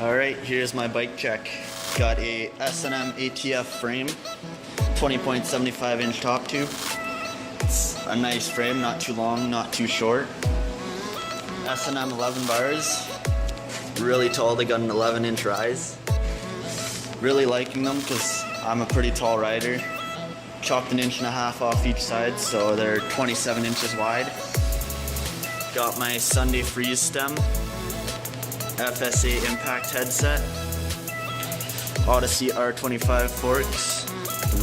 Alright, here's my bike check. Got a S&M ATF frame, 20.75 inch top tube. It's a nice frame, not too long, not too short. S&M 11 bars, really tall, they got an 11 inch rise. Really liking them because I'm a pretty tall rider. Chopped 1.5 inches off each side, so they're 27 inches wide. Got my Sunday Freeze stem, FSA impact headset, Odyssey R25 forks,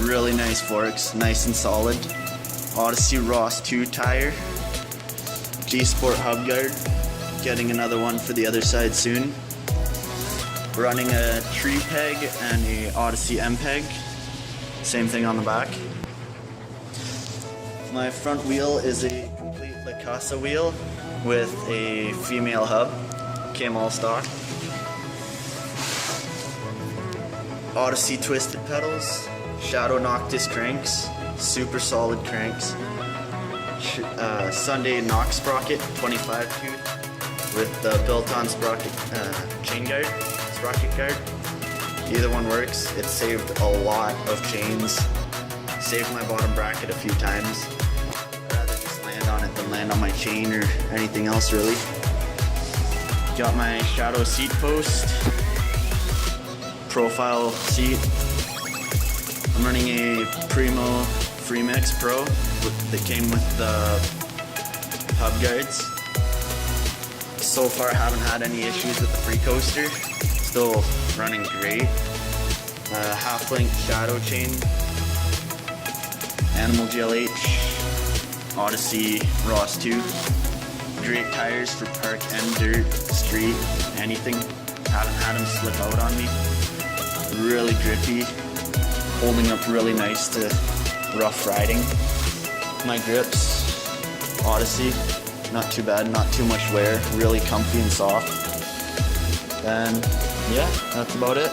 really nice forks, nice and solid. Odyssey Ross 2 tire, G-Sport hub guard, getting another one for the other side soon. Running a tree peg and a Odyssey M-peg, same thing on the back. My front wheel is a complete La Casa wheel with a female hub, came all stock. Odyssey twisted pedals, Shadow Noctis cranks, super solid cranks. Sunday Knox sprocket, 25 tooth with the built-on sprocket chain guard, sprocket guard. Either one works. It saved a lot of chains. Saved my bottom bracket a few times. I'd rather just land on it than land on my chain or anything else really. Got my Shadow seat post, profile seat. I'm running a Primo Freemix Pro that came with the hub guards. So far haven't had any issues with the free coaster. Still running great. Half-length Shadow chain, Animal GLH, Odyssey Ross 2. Great tires for park and dirt, street, anything. Haven't had them slip out on me. Really grippy, holding up really nice to rough riding. My grips, Odyssey, not too bad, not too much wear, really comfy and soft. And yeah, that's about it.